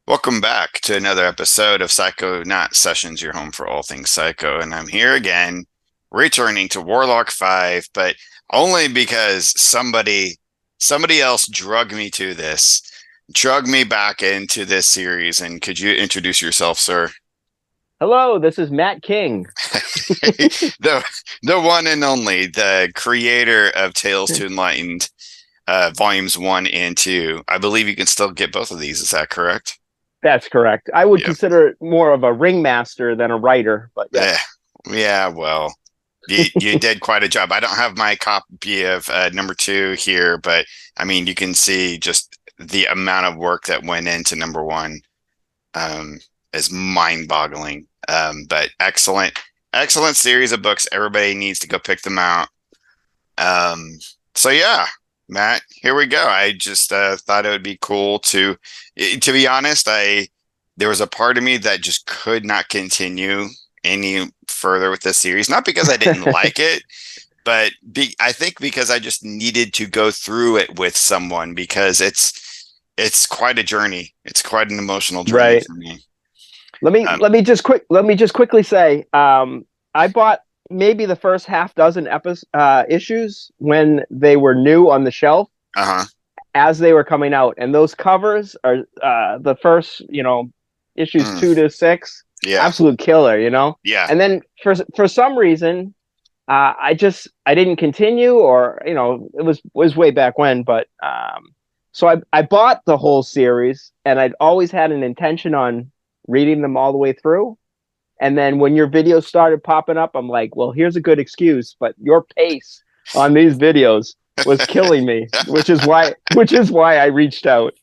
Welcome back to another episode of Psycho Not Sessions, your home for all things psycho. And I'm here again, returning to Warlock 5, but only because somebody else drugged me to this, drug me back into this series. And could you introduce yourself, sir? Hello, this is Matt King. the the one and only, the creator of Tales to Enlightened, volumes 1 and 2. I believe you can still get both of these. Is that correct? That's correct. I would Yep. consider it more of a ringmaster than a writer, but Eh, yes. yeah, well, you did quite a job. I don't have my copy of number 2 here, but I mean, you can see just the amount of work that went into number 1 um, is mind-boggling. But excellent series of books. Everybody needs to go pick them out. Um, so yeah, Matt, here we go. I just thought it would be cool to be honest, there was a part of me that just could not continue any further with this series. Not because I didn't like it, but I think because I just needed to go through it with someone because it's quite a journey. It's quite an emotional journey Right. for me. Let me just quickly say, I bought maybe the first half dozen issues when they were new on the shelf Uh-huh. as they were coming out, and those covers are the first, issues Mm, 2 to 6, yeah. absolute killer, Yeah. And then for some reason, I didn't continue, or it was way back when, but so I bought the whole series, and I'd always had an intention on reading them all the way through. And then when your videos started popping up, I'm like, well, here's a good excuse, but your pace on these videos was killing me, which is why I reached out.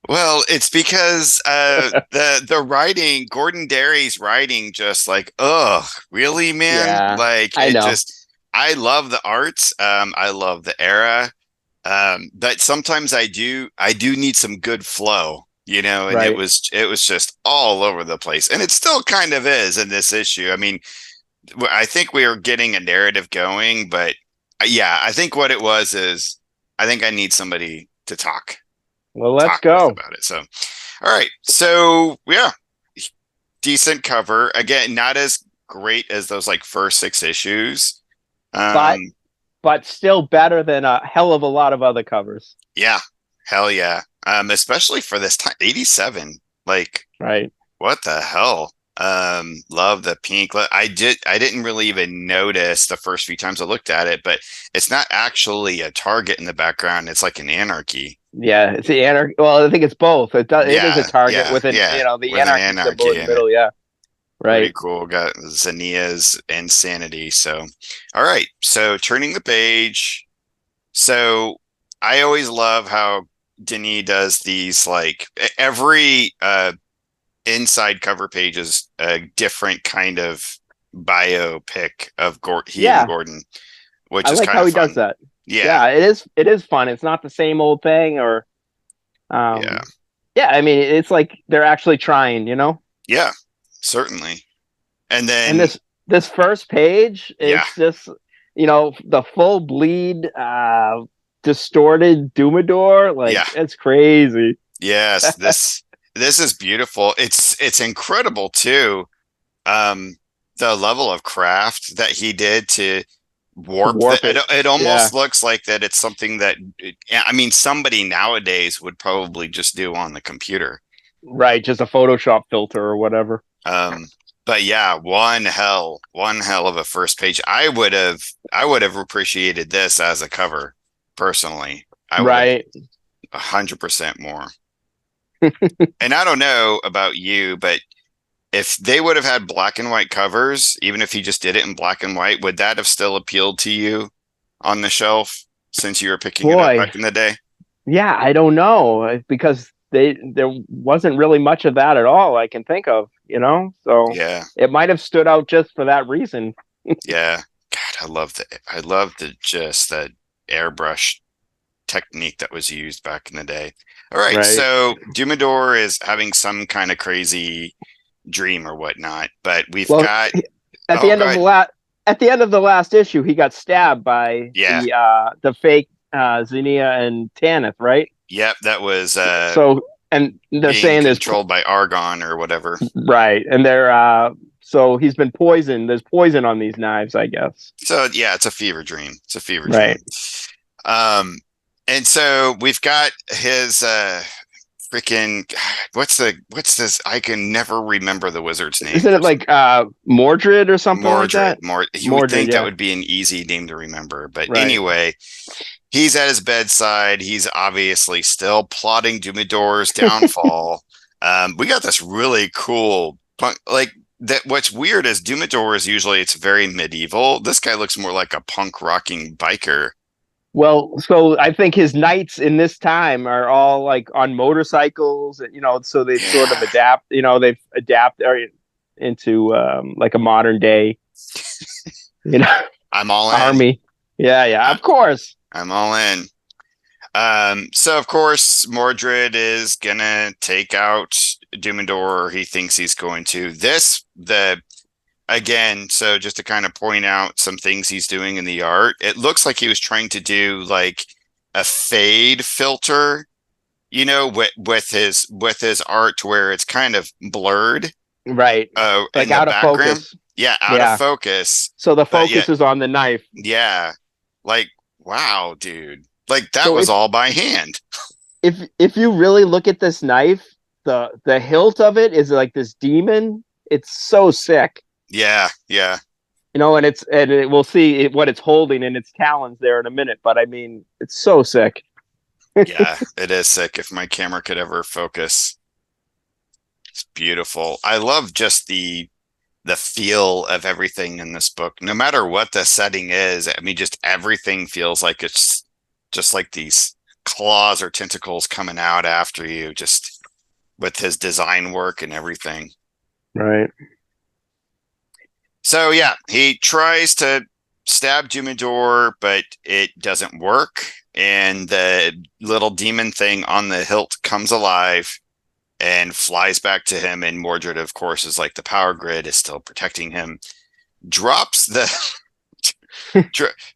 Well, it's because the writing, Gordon Derry's writing, just like, oh, really, man? Yeah, Like I it know. just, I love the arts. I love the era. But sometimes I do need some good flow, and it Right. was it was just all over the place. And it still kind of is in this issue. I mean, I think we are getting a narrative going, but yeah, I think what it was is I think I need somebody to Well, let's talk with go. about it. So, all right. So, yeah, decent cover. Again, not as great as those like first 6 issues. But Um, but still better than a hell of a lot of other covers. yeah, hell yeah. Especially for this time, 87. Like, Right. what the hell? Love the pink. I didn't really even notice the first few times I looked at it, but it's not actually a target in the background. It's like an anarchy. Yeah, it's the anarchy. Well, I think it's both. It is a Yeah, target yeah, with an yeah. the With an anarchy symbol in anarchy the in it. middle. Yeah. Pretty Right. cool. Got Zania's insanity. So, all right. So, turning the page. So, I always love how Denis does these, like every inside cover page is a different kind of biopic of he and Yeah, Gordon, which I is like kind how of he does fun. that. Yeah. Yeah, it is fun. It's not the same old thing, or Yeah. yeah, I mean, it's like they're actually trying. Yeah. Certainly. And And then, this first page, yeah. it's just the full bleed, distorted Doomador, like Yeah. it's crazy. Yes. This is beautiful. It's incredible too. Um, the level of craft that he did to To warp warp it. it Yeah, almost looks like that it's something that I mean somebody nowadays would probably just do on the computer. right. Just a Photoshop filter or whatever. um but yeah, one hell of a first page. I would have appreciated this as a cover personally. I would have Right. 100% more. And I don't know about you, but if they would have had black and white covers, even if he just did it in black and white, would that have still appealed to you on the shelf since you were picking it up Boy, back in the day? yeah, I don't know, because there wasn't really much of that at all I can think of. So Yeah, it might have stood out just for that reason. yeah. God, I love the just the airbrush technique that was used back in the day. All right, Right. so Dumador is having some kind of crazy dream or whatnot, but we've Well, got at the oh end of the god, last issue, he got stabbed by yeah, the fake Xenia and Tanith, right? yep, that was So and they're being saying controlled by argon or whatever. right, and they're so he's been poisoned. There's poison on these knives, I guess. So yeah, it's a fever dream. It's a fever dream. Right. Um, and so we've got his freaking what's this? I can never remember the wizard's name Isn't for it like Mordred or something like Mordred. that? You would Mordred, think that yeah. would be an easy name to remember, but Right. anyway, he's at his bedside. He's obviously still plotting Dumador's downfall. We got this really cool punk like that. What's weird is Dumador is usually it's very medieval. This guy looks more like a punk rocking biker. Well, so I think his knights in this time are all like on motorcycles, so they've sort of Yeah, they've adapted into like a modern day, you know, I'm all in. army. Yeah, yeah, I, of course. I'm all in. So of course Mordred is gonna take out Dumador. He thinks he's going to. Again, so just to kind of point out some things he's doing in the art, it looks like he was trying to do like a fade filter, with his art to where it's kind of blurred Right. in Like the out of background. focus. Yeah, out of Yeah. focus. So the But yeah, focus is on the knife. yeah. Like, wow, dude. Like that So was all by hand. if you really look at this knife, the hilt of it is like this demon. It's so sick. Yeah, yeah. We'll see what it's holding in its talons there in a minute. But I mean, it's so sick. Yeah, it is sick. If my camera could ever focus, it's beautiful. I love just the feel of everything in this book. No matter what the setting is, I mean, just everything feels like it's just like these claws or tentacles coming out after you, just with his design work and everything. Right. So yeah, he tries to stab Dumador, but it doesn't work. And the little demon thing on the hilt comes alive and flies back to him. And Mordred, of course, is like the power grid is still protecting him. Drops the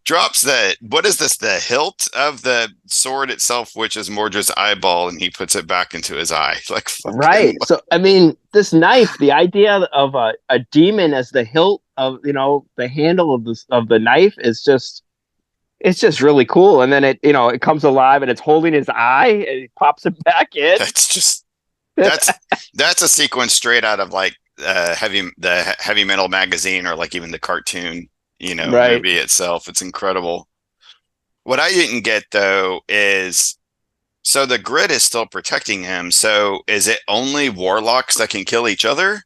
drops the what is this? The hilt of the sword itself, which is Mordred's eyeball, and he puts it back into his eye. Like fucking Right. So I mean, this knife, the idea of a demon as the hilt of the handle of the knife is just it's just really cool. And then it comes alive and it's holding his eye and he pops it back in. that's just that's that's a sequence straight out of like the heavy metal magazine or like even the cartoon, Right. movie itself. It's incredible. What I didn't get though is so the grid is still protecting him. So is it only warlocks that can kill each other?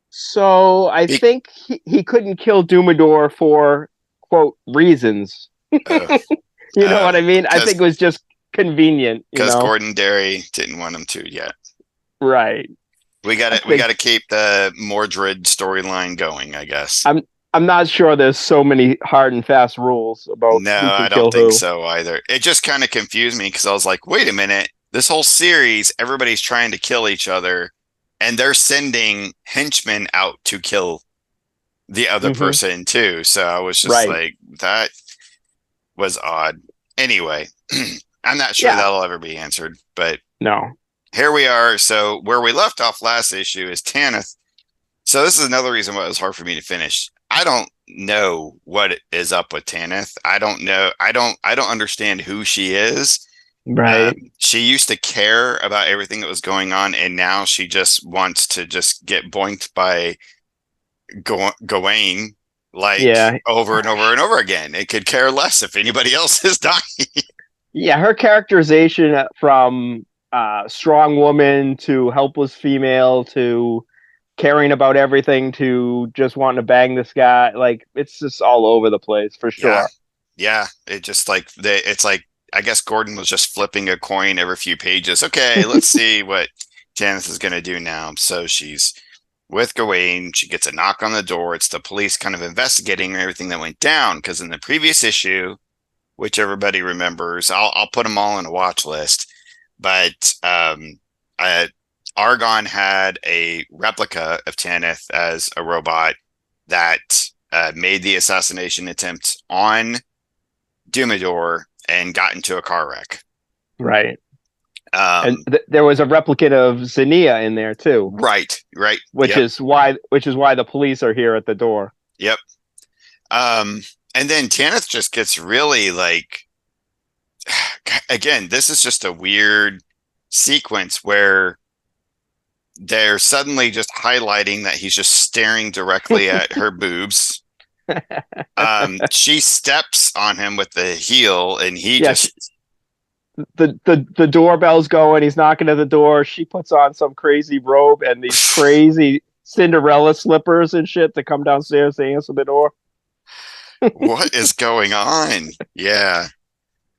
So I Be- think he couldn't kill Dumador for quote reasons. uh, You know what I mean? I because think it was just convenient, Gordon Derry didn't want him to yet. Right. We got I to we got think to keep the Mordred storyline going, I guess. I'm not sure there's so many hard and fast rules about No, who I can don't kill think who. so either. It just kind of confused me because I was like, wait a minute, this whole series, everybody's trying to kill each other and they're sending henchmen out to kill the other Hmm. person too. So I was just Right. like, that was odd. Anyway, I'm not sure Yeah. that'll ever be answered, but No. here we are. So where we left off last issue is Tanith. So this is another reason why it was hard for me to finish. I don't know what is up with Tanith. I don't know. I don't understand who she is. Right. She used to care about everything that was going on, and now she just wants to just get boinked by Gawain like Yeah. over and over and over again. It could care less if anybody else is dying. Yeah. Her characterization from strong woman to helpless female to caring about everything to just wanting to bang this guy, like it's just all over the place for Yeah, sure. yeah. It just like it's like I guess Gordon was just flipping a coin every few pages. Okay, let's see what Janice is going to do now. So she's with Gawain. She gets a knock on the door. It's the police kind of investigating everything that went down because in the previous issue, which everybody remembers, I'll put them all in a watch list. But uh, Argon had a replica of Tanith as a robot that made the assassination attempt on Dumador and got into a car wreck. Right. And Um, there was a replicant of Zinnia in there too, right. which Yep. is why the police are here at the door. Yep. Um, and then Tanith just gets really like, again, this is just a weird sequence where they're suddenly just highlighting that he's just staring directly at her boobs. She steps on him with the heel, and he Yeah, just the doorbell's going. He's knocking at the door. She puts on some crazy robe and these crazy Cinderella slippers and shit to come downstairs to answer the door. what is going on? Yeah.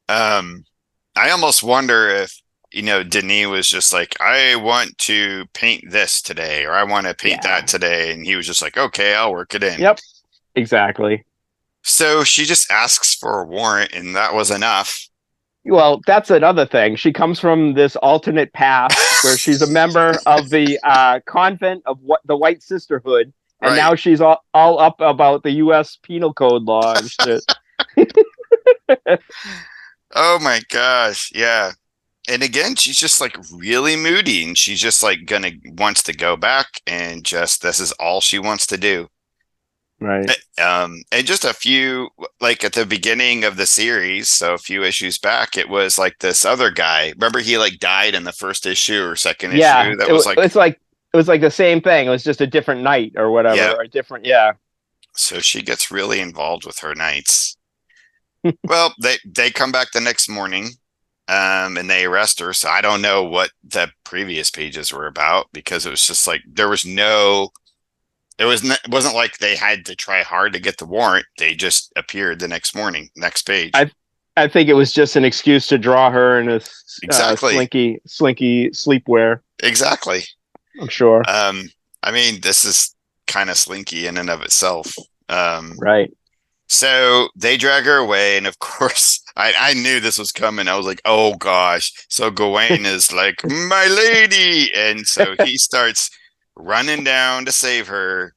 Um, I almost wonder if, Denis was just like, I want to paint this today, or I want to paint that Yeah. today. And he was just like, okay, I'll work it in. Yep. Exactly. So she just asks for a warrant, and that was enough. Well, that's another thing. She comes from this alternate past where she's a member of the convent of what the White Sisterhood, and Right. now she's all up about the U.S. Penal Code law and shit. Oh my gosh. Yeah. And again, she's just like really moody, and she's just like wants to go back, and just this is all she wants to do. Right. And just a few, like at the beginning of the series, so a few issues back, it was like this other guy. Remember, he like died in the first issue or second Yeah. issue. That was like, It was like the same thing. It was just a different night or whatever. yeah. Or a different. Yeah. So she gets really involved with her nights. Well, they come back the next morning, and they arrest her. So I don't know what the previous pages were about, because it was just like there was no. It wasn't like they had to try hard to get the warrant. They just appeared the next morning, next page. I think it was just an excuse to draw her in a Exactly. slinky sleepwear. Exactly. I'm sure. I mean, this is kind of slinky in and of itself. Right. So they drag her away, and of course, I knew this was coming. I was like, oh gosh. So Gawain is like, my lady, and so he starts running down to save her,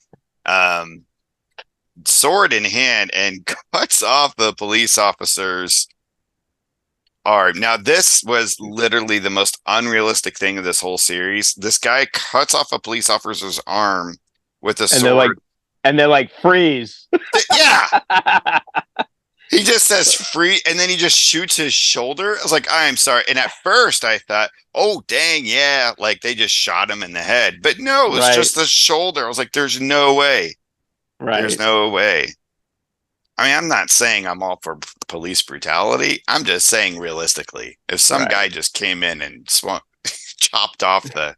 sword in hand, and cuts off the police officer's arm. Now, this was literally the most unrealistic thing of this whole series. This guy cuts off a police officer's arm with a And sword. they're like, freeze. Yeah. He just says free, and then he just shoots his shoulder. I was like, I'm sorry. And at first I thought, oh, dang, yeah, like they just shot him in the head. But no, it was just the shoulder. I was like, there's no way. Right. There's no way. I mean, I'm not saying I'm all for police brutality. I'm just saying realistically, if some guy just came in and chopped off the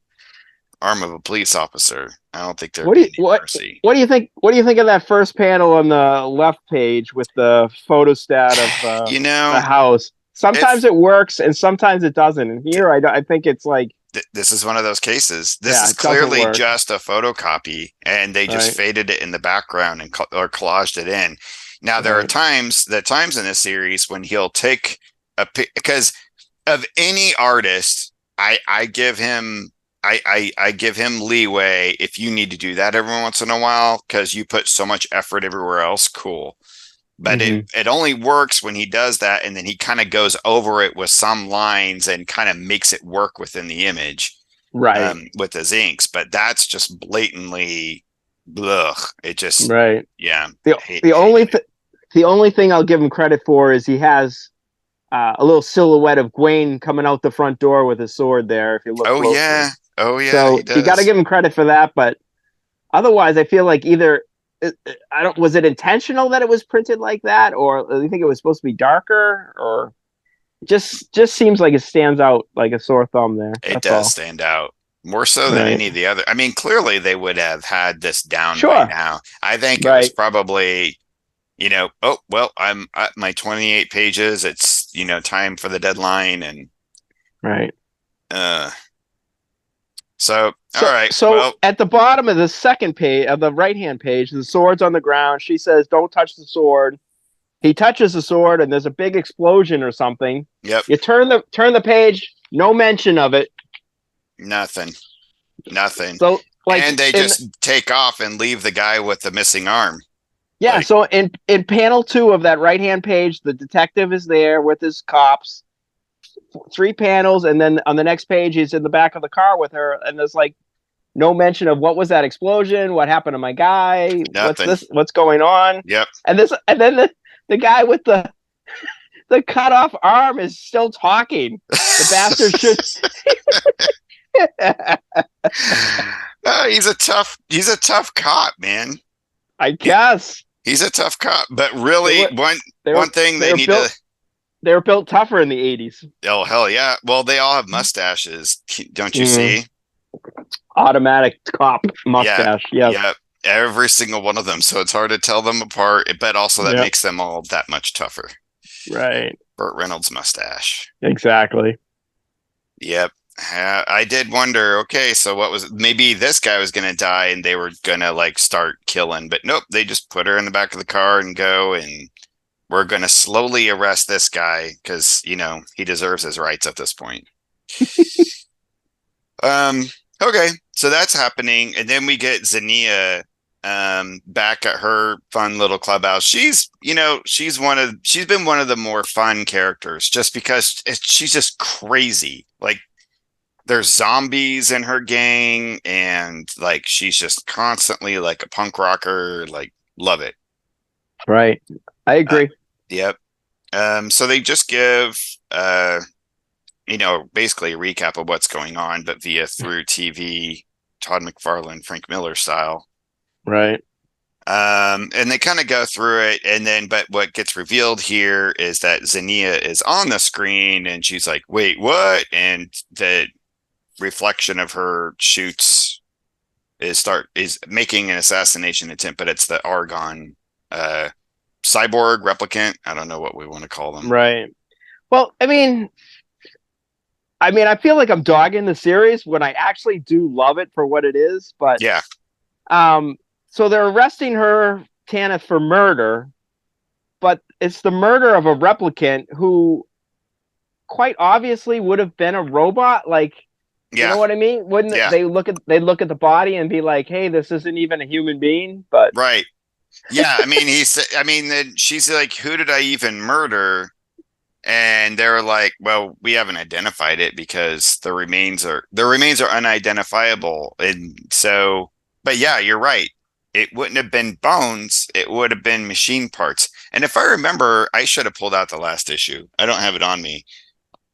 arm of a police officer, I don't think there'd be any mercy. What do you think? What do you think of that first panel on the left page with the photostat of the house? Sometimes it works and sometimes it doesn't. And here, I think it's like this is one of those cases. This is clearly just a photocopy, and they just faded it in the background and or collaged it in. Now there are times in this series when he'll take because of any artist, I give him. I give him leeway if you need to do that every once in a while, because you put so much effort everywhere else. Cool. But it only works when he does that, and then he kind of goes over it with some lines and kind of makes it work within the image, right? With his inks. But that's just blatantly, it just yeah. The only thing I'll give him credit for is he has a little silhouette of Gawain coming out the front door with his sword there. If you look, closely. So you got to give him credit for that. But otherwise, I feel like either was it intentional that it was printed like that, or do you think it was supposed to be darker, or just seems like it stands out like a sore thumb there. It does stand out more so than any of the other. I mean, clearly they would have had this down by now. I think it was probably, oh well, I'm at my 28 pages. It's time for the deadline, and So all right. So at the bottom of the second page, of the right-hand page, the sword's on the ground. She says, "Don't touch the sword." He touches the sword, and there's a big explosion or something. Yep. You turn the page. No mention of it. Nothing. So and they just take off and leave the guy with the missing arm. Yeah. So in panel 2 of that right-hand page, the detective is there with his cops. three panels, and then on the next page he's in the back of the car with her, and there's like no mention of what was that explosion, what happened to my guy, Nothing. what's going on, Yep. and then the guy with the cut off arm is still talking. The bastard should. He's a tough cop, man. I guess He's a tough cop, but they really were they one were thing they they were need built to. they were built tougher in the 80s. Oh hell yeah! Well, they all have mustaches, don't you Mm. see? Automatic cop Yeah, mustache. Yes. yeah. Every single one of them. So it's hard to tell them apart, but also that Yep. makes them all that much tougher. Right. Burt Reynolds mustache. Exactly. Yep. I did wonder, okay, so what was maybe this guy was gonna die and they were gonna like start killing, but nope, they just put her in the back of the car and go, and we're gonna slowly arrest this guy because he deserves his rights at this point. Um, okay, so that's happening, and then we get Xenia back at her fun little clubhouse. She's been one of the more fun characters just because she's just crazy. Like there's zombies in her gang, and like she's just constantly like a punk rocker. Like love it. Right. I Uh, agree. yep. So they just give basically a recap of what's going on, but via through TV, Todd McFarlane, Frank Miller style. Right. And they kind of go through it, and then, but what gets revealed here is that Xenia is on the screen, and she's like, "Wait, what?" And the reflection of her shoots is making an assassination attempt, but it's the Argon cyborg replicant. I don't know what we want to call them. Right. Well, I feel like I'm dogging the series when I actually do love it for what it is, but Yeah, so they're arresting her, Tanith, for murder, but it's the murder of a replicant who quite obviously would have been a robot. Like, you know yeah, what I mean? Wouldn't yeah. they look at the body and be like, "Hey, this isn't even a human being"? But Right. Yeah, I mean, then she's like, "Who did I even murder?" And they were like, "Well, we haven't identified it because the remains are unidentifiable." And so, but yeah, you're right. It wouldn't have been bones, it would have been machine parts. And if I remember, I should have pulled out the last issue. I don't have it on me,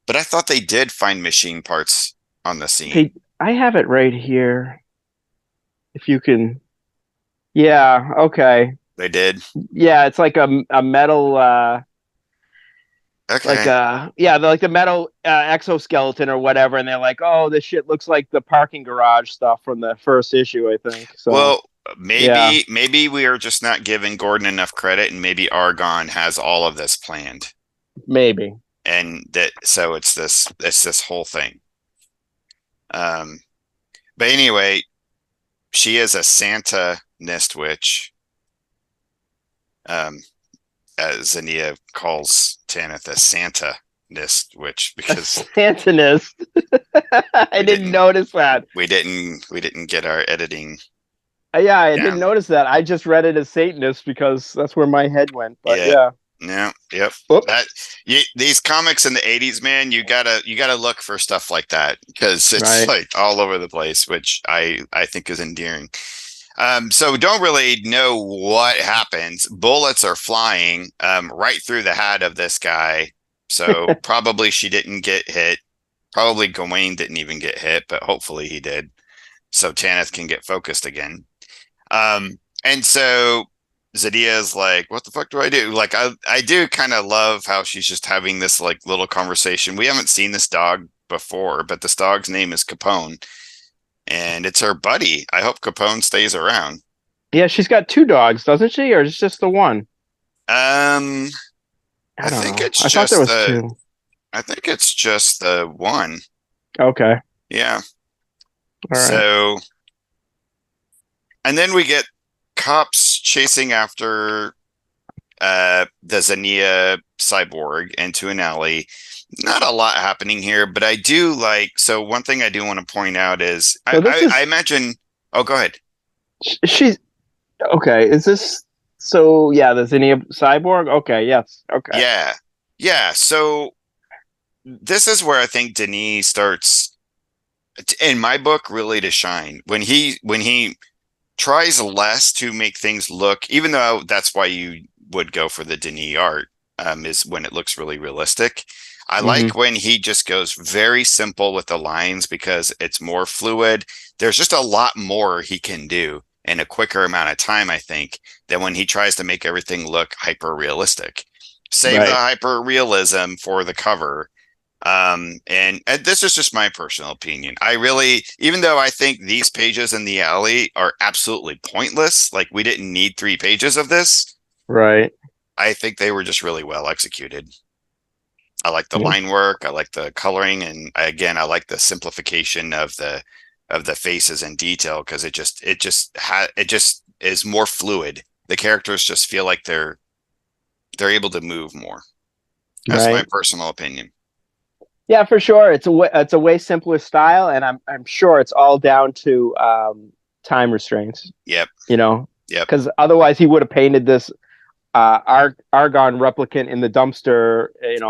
but I thought they did find machine parts on the scene. I have it right here. If you can, yeah, okay, They did. yeah, it's like a metal. Like Okay. like the metal exoskeleton or whatever, and they're like, oh, this shit looks like the parking garage stuff from the first issue, I think. So Well, yeah, maybe we are just not giving Gordon enough credit, and maybe Argon has all of this planned, maybe. and that so it's this whole thing. Um, but anyway, she is a Santa Nist witch. Um, as Xenia calls Tanith a Santa Nist witch A because Satanist. I we didn't didn't notice that. we didn't get our editing Yeah, I didn't down. notice that. I just read it as Satanist because that's where my head went. But Yeah. yeah. No, yep. That Oops. these comics in the 80s, man, you gotta look for stuff like that because it's Right. like all over the place, which I think is endearing. So we don't really know what happens. Bullets are flying right through the hat of this guy. So probably she didn't get hit. Probably Gawain didn't even get hit, but hopefully he did. So Tanith can get focused again. And so Zadia's like, what the fuck do I do? Like, I do kind of love how she's just having this like little conversation. We haven't seen this dog before, but this dog's name is Capone, and it's her buddy. I hope Capone stays around. Yeah, she's got two dogs, doesn't she? Or is it just the one? Um, I I don't think know. it's I thought there just was the two. I think it's just the one. Okay. Yeah. All right. So, and then we get cops chasing after the Xenia cyborg into an alley. Not a lot happening here, but I do like. So one thing I do want to point out is So this I is imagine. Oh, go ahead. she's okay. Is this yeah, the Zinnia cyborg? Okay, yes. Okay. Yeah, yeah. So this is where I think Denis starts, in my book, really to shine when he tries less to make things look, even though that's why you would go for the Denis art, is when it looks really realistic. I Hmm. like when he just goes very simple with the lines because it's more fluid. There's just a lot more he can do in a quicker amount of time, I think, than when he tries to make everything look hyper realistic. Save the Right. hyper realism for the cover, and this is just my personal opinion. I really, even though I think these pages in the alley are absolutely pointless, like we didn't need 3 pages of this, Right. I think they were just really well executed. I like the Yeah. line work, I like the coloring, and again, I like the simplification of the faces and detail because it just is more fluid. The characters just feel like they're able to move more. That's my Right. personal opinion. Yeah, for sure. It's a way simpler style, and I'm sure it's all down to time restraints. Yep, You know, yep, because otherwise he would have painted this argon replicant in the dumpster. It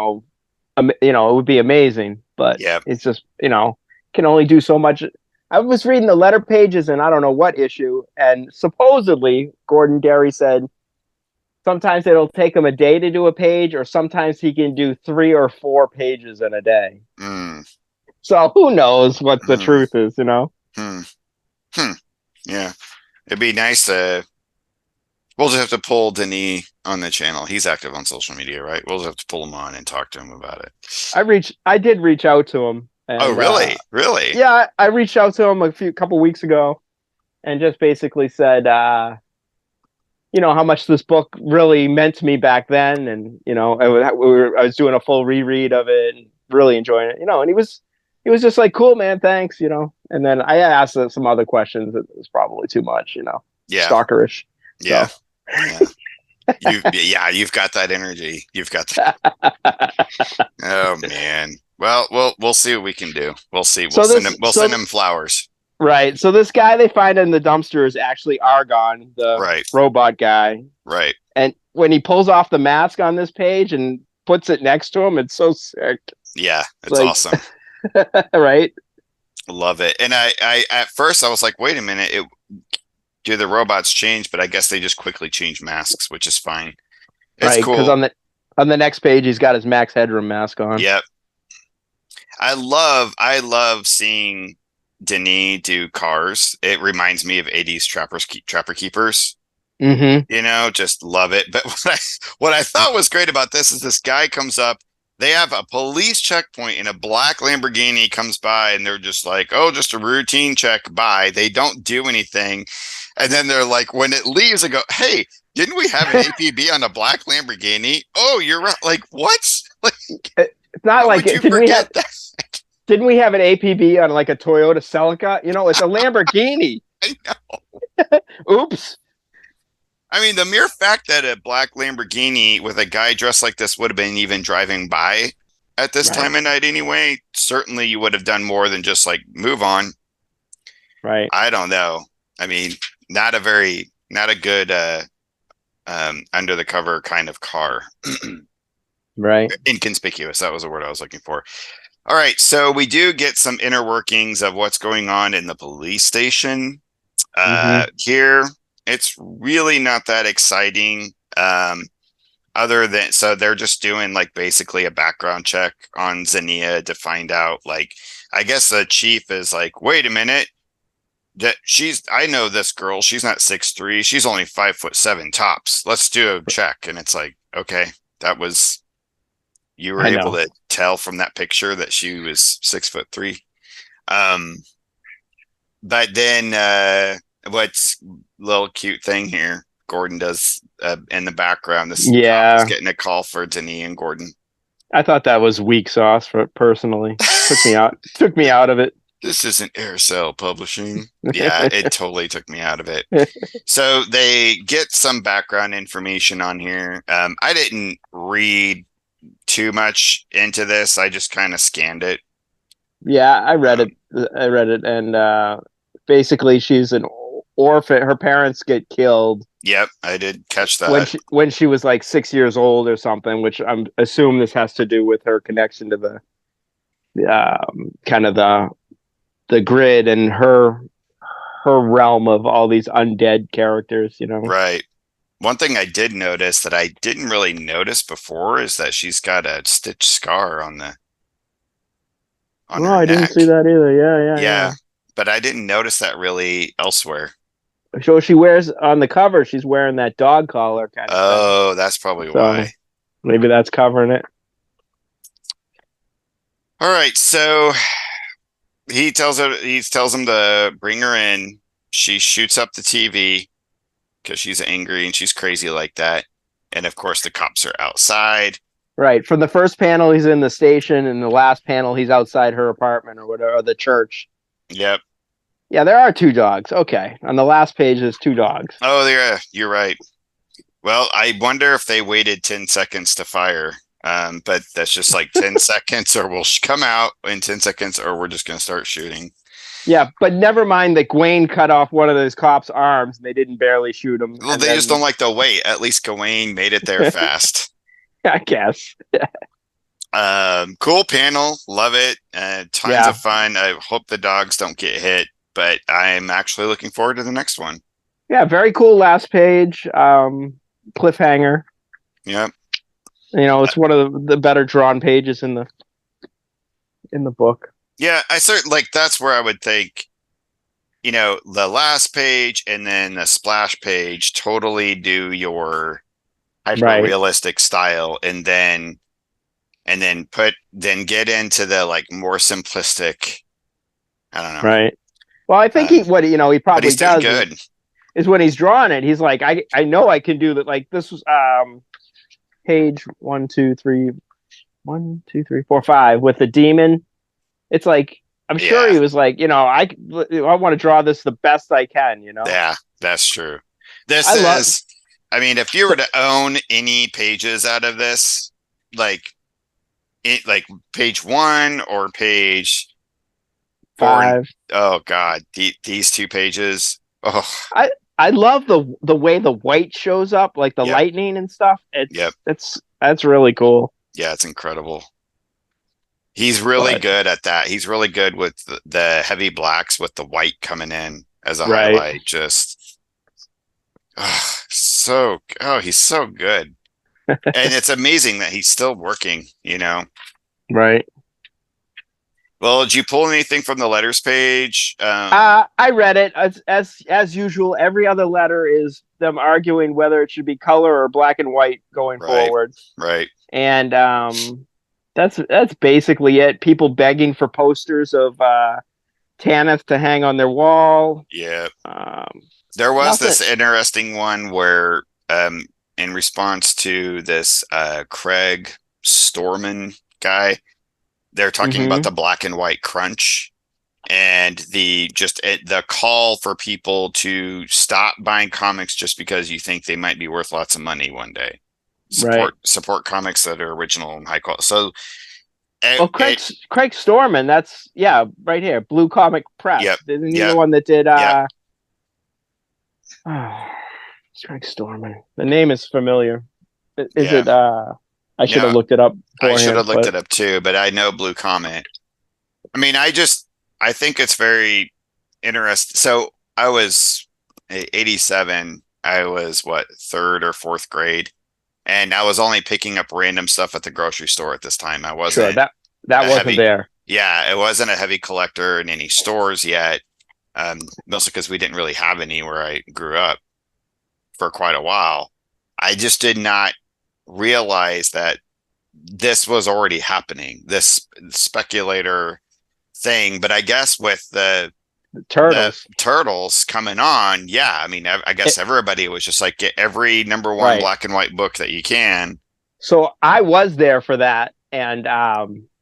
would be amazing, but yep. it's just can only do so much. I was reading the letter pages, and I don't know what issue, and supposedly Gordon Derry said sometimes it'll take him a day to do a page, or sometimes he can do 3 or 4 pages in a day. Mm, So who knows what the mm, truth is, you know? hmm. Hmm. Yeah. It'd be nice to. We'll just have to pull Denis on the channel. He's active on social media, right? We'll just have to pull him on and talk to him about it. I did reach out to him, Oh, and really? Really? yeah, I reached out to him couple weeks ago, and just basically said, how much this book really meant to me back then, and I was doing a full reread of it, and really enjoying it, and he was just like, "Cool, man, thanks," and then I asked some other questions that was probably too much, Yeah. stalkerish. Yeah. So Yeah. You've got that energy. You've got that. Oh man. Well, we'll see what we can do. We'll see. so this We'll send so him flowers. right, so this guy they find in the dumpster is actually Argon, the Right. robot guy, Right. and when he pulls off the mask on this page and puts it next to him, it's so sick. Yeah, It's it's like, awesome. right? Love it. And I at first I was like, wait a minute, do the robots change? But I guess they just quickly change masks, which is fine. It's Right, because cool. on the next page he's got his Max Headroom mask on. Yep. I love seeing Denis do cars. It reminds me of 80s trapper keepers. Mm-hmm. Just love it. But what I thought was great about this is this guy comes up, they have a police checkpoint and a black Lamborghini comes by and they're just like, "Oh, just a routine check by." They don't do anything. And then they're like, when it leaves, they go, "Hey, didn't we have an APB on a black Lamborghini?" "Oh, you're right." Like, what? Like, It's not how like would it. you forget that? Didn't we have an APB on like a Toyota Celica? It's a Lamborghini. I know. Oops. I mean, the mere fact that a black Lamborghini with a guy dressed like this would have been even driving by at this Right. time of night anyway, certainly you would have done more than just like move on. Right. I don't know. I mean, not a good under the cover kind of car. Right. Inconspicuous. That was the word I was looking for. All right, so we do get some inner workings of what's going on in the police station. Mm-hmm. Here, it's really not that exciting. Other than so they're just doing like basically a background check on Xenia to find out like I guess the chief is like, wait a minute, that I know this girl, she's not 6'3", she's only 5'7" tops. Let's do a check. And it's like, okay, that was you were I able know. to tell from that picture that she was 6'3". Um, but then what's little cute thing here? Gordon does in the background. This cop is Yeah. getting a call for Denis and Gordon. I thought that was weak sauce for personally. Took me out of it. This isn't Aircel Publishing. Yeah, it totally took me out of it. So they get some background information on here. I didn't read too much into this. I just kind of scanned it. Yeah, I read Um, it. I read it, and basically, she's an orphan. Her parents get killed yep, I did catch when that. she was like 6 years old or something. Which I'm assume this has to do with her connection to the kind of the grid and her realm of all these undead characters, you know. Right. One thing I did notice that I didn't really notice before is that she's got a stitched scar on Oh, her I didn't neck. see that either. Yeah. Yeah, but I didn't notice that really elsewhere. So she wears on the cover, she's wearing that dog collar kind of thing. Oh, that's probably why. So maybe that's covering it. All right, so he tells him to bring her in. She shoots up the TV because she's angry and she's crazy like that. And of course, the cops are outside. Right. From the first panel, he's in the station, and the last panel, he's outside her apartment or whatever, or the church. Yep. Yeah, there are two dogs. Okay. On the last page, there's two dogs. Oh, yeah, you're right. Well, I wonder if they waited 10 seconds to fire. But that's just like 10 seconds, or we'll come out in 10 seconds, or we're just going to start shooting. Yeah, but never mind that Gawain cut off one of those cops' arms and they didn't barely shoot him. Well, they just don't like to wait. At least Gawain made it there fast. I guess. Cool panel. Love it. Tons of fun. I hope the dogs don't get hit, but I'm actually looking forward to the next one. Yeah, very cool last page. Cliffhanger. Yep. You know, it's one of the better drawn pages in the book. Yeah, I certainly like that's where I would think, you know, the last page and then the splash page totally do your hyper realistic style, and then get into the like more simplistic. I don't know. Right. Well, I think he probably does good. Is when he's drawing it, he's like, I know I can do that. Like this was page 1, 2, 3, 1, 2, 3, 4, 5 with the demon. It's like I'm sure he was like, you know, I want to draw this the best I can, you know. Yeah, that's true. I mean, if you were to own any pages out of this, like page 1 or page 5. Oh God, these two pages. Oh, I love the way the white shows up, like the lightning and stuff. That's really cool. Yeah, it's incredible. He's really good at that. He's really good with the heavy blacks with the white coming in as a highlight. Just he's so good. And it's amazing that he's still working, you know. Right. Well, did you pull anything from the letters page? I read it as usual. Every other letter is them arguing whether it should be color or black and white going forward. Right. And that's basically it. People begging for posters of Tanith to hang on their wall. Yeah. There was this interesting one where, in response to this Craig Storman guy, they're talking about the black and white crunch and the call for people to stop buying comics just because you think they might be worth lots of money one day. Support comics that are original and high quality. So, Craig Storman, that's right here, Blue Comic Press. Isn't he the one that did? It's Craig Storman. The name is familiar. Is it? I should have looked it up. I should have looked it up too, but I know Blue Comet. I mean, I think it's very interesting. So I was 87. I was third or fourth grade, and I was only picking up random stuff at the grocery store at this time. I wasn't that wasn't there. Yeah, it wasn't a heavy collector in any stores yet. Mostly because we didn't really have any where I grew up for quite a while. I just did not realize that this was already happening, this speculator thing. But I guess with the turtles coming on, I mean, I guess everybody was just like, get every number one black and white book that you can. So I was there for that, and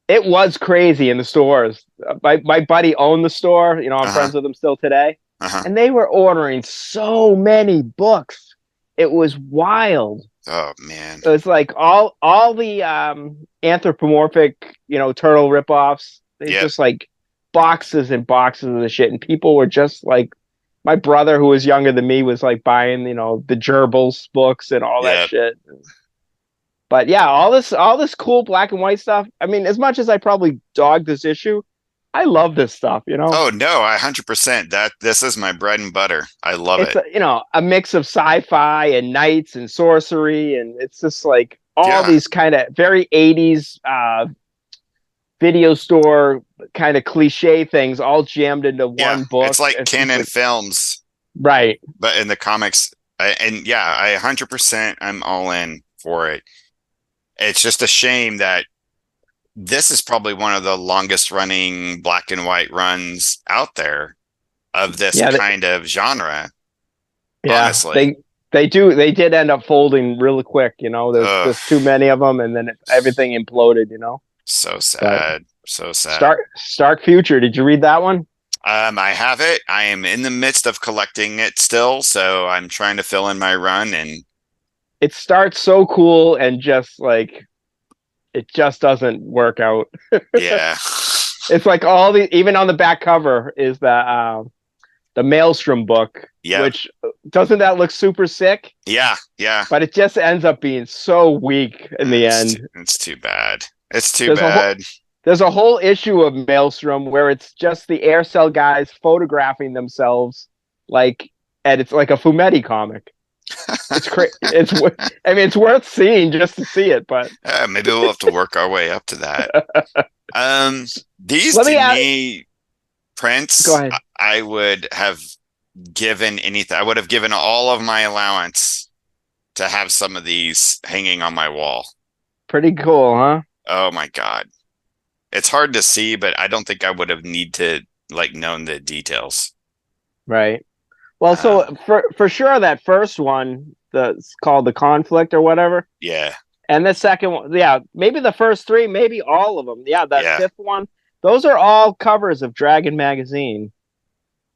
it was crazy in the stores. My buddy owned the store, you know, I'm friends with him still today, and they were ordering so many books. It was wild. Oh man! It was like all the anthropomorphic, you know, turtle ripoffs. They just like boxes and boxes of the shit, and people were just like, my brother who was younger than me was like buying, you know, the Gerbils books and all that shit. But yeah, all this cool black and white stuff. I mean, as much as I probably dog this issue, I love this stuff, you know. Oh no, 100%. That this is my bread and butter. I love It's it. a mix of sci-fi and knights and sorcery, and it's just like all Yeah. these kind of very 80s video store kind of cliche things all jammed into Yeah. one book. It's like It's just canon like films, right. but in the comics. And yeah, I 100% I'm all in for it. It's just a shame that this is probably one of the longest running black and white runs out there of this Yeah, kind of genre, yeah. honestly. They did end up folding really quick, you know. Ugh, There's too many of them and then everything imploded, you know. so But sad. So sad. Stark Future, did you read that one? I have it. I am in the midst of collecting it still, so I'm trying to fill in my run and It starts so cool and just like it just doesn't work out. yeah. It's like even on the back cover is the Maelstrom book, Yep. which doesn't that look super sick? Yeah, yeah. But it just ends up being so weak in the end. It's too bad. It's too There's a whole bad. there's a whole issue of Maelstrom where it's just the Aircel guys photographing themselves, like, and it's like a Fumetti comic. It's crazy. I mean, it's worth seeing just to see it. But Maybe we'll have to work our way up to that. These let me to ask. me Go prints, ahead. I would have given anything. I would have given all of my allowance to have some of these hanging on my wall. Pretty cool, huh? Oh my God. It's hard to see, but I don't think I would have need to like known the details. Right. Well, Uh, so for sure that first one, that's called the Conflict or whatever, yeah, and the second one, yeah, maybe the first three, maybe all of them. Yeah, that yeah. fifth one, those are all covers of Dragon magazine.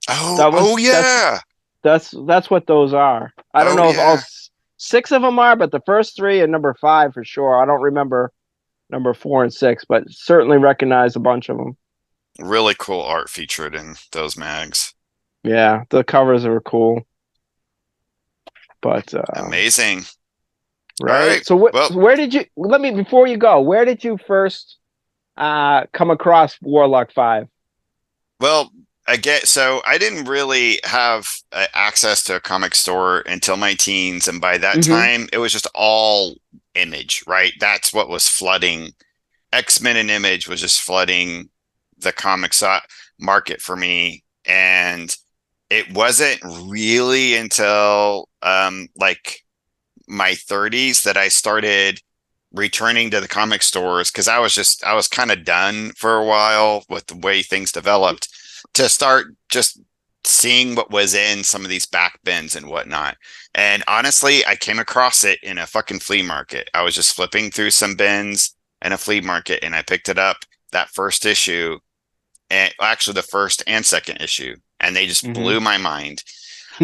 Oh, That oh was yeah. that's what those are. I don't Oh know if all yeah. six of them are, but the first three and number five for sure. I don't remember number four and six, but certainly recognize a bunch of them. Really cool art featured in those mags. Yeah, the covers are cool, but Amazing. All right. right. So Well, where did you let me before you go? Where did you first come across Warlock 5? well, so I didn't really have access to a comic store until my teens, and by that Mm-hmm. time, it was just all Image, right? That's what was flooding. X-Men and Image was just flooding the comics market for me, and it wasn't really until like my 30s that I started returning to the comic stores because I was kind of done for a while with the way things developed to start just seeing what was in some of these back bins and whatnot. And honestly, I came across it in a fucking flea market. I was just flipping through some bins in a flea market and I picked it up, that first issue, and actually the first and second issue, and they just Mm-hmm. blew my mind.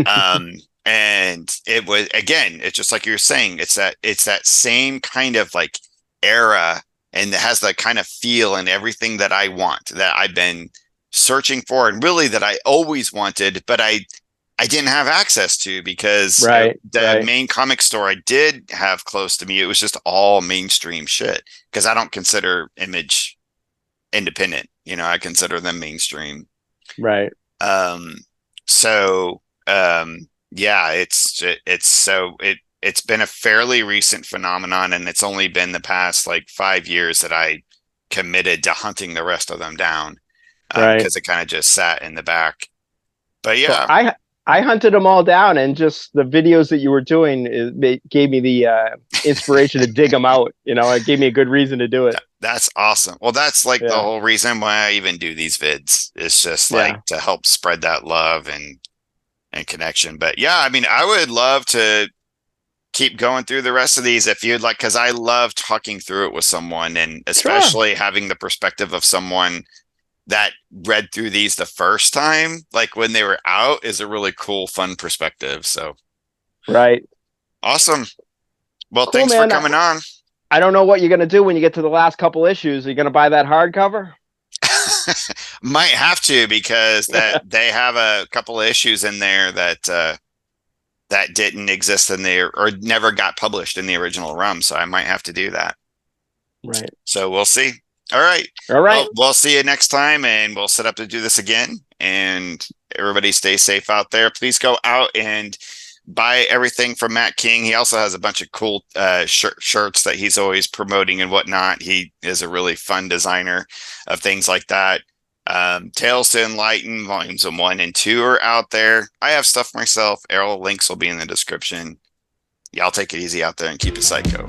Um, and it was, again, it's just like you're saying, it's that same kind of like era, and it has that kind of feel and everything that I want, that I've been searching for, and really that I always wanted, but I didn't have access to because Right, the right, main comic store I did have close to me, it was just all mainstream shit because I don't consider Image independent. You know, I consider them mainstream. right. Um, so yeah, it's been a fairly recent phenomenon, and it's only been the past like 5 years that I committed to hunting the rest of them down Right. because it kind of just sat in the back. But So yeah, I hunted them all down, and just the videos that you were doing gave me the inspiration to dig them out. You know, it gave me a good reason to do it. that's awesome. Well, that's like the Yeah, whole reason why I even do these vids. It's just like yeah, to help spread that love and connection. But yeah, I mean, I would love to keep going through the rest of these if you'd like, because I love talking through it with someone, and sure. especially having the perspective of someone that read through these the first time, like when they were out, is a really cool, fun perspective. So Right. awesome. Well, Cool, thanks for man. coming on. I don't know what you're gonna do when you get to the last couple issues. Are you gonna buy that hardcover? Might have to because that they have a couple of issues in there that that didn't exist in the or never got published in the original ROM. So I might have to do that. Right. So we'll see. All right. All right. Well, we'll see you next time, and we'll set up to do this again. And everybody stay safe out there. Please go out and buy everything from Matt King. He also has a bunch of cool shirts that he's always promoting and whatnot. He is a really fun designer of things like that. Tales to Enlighten volumes 1 and 2 are out there. I have stuff myself. All links will be in the description. Y'all take it easy out there and keep it psycho.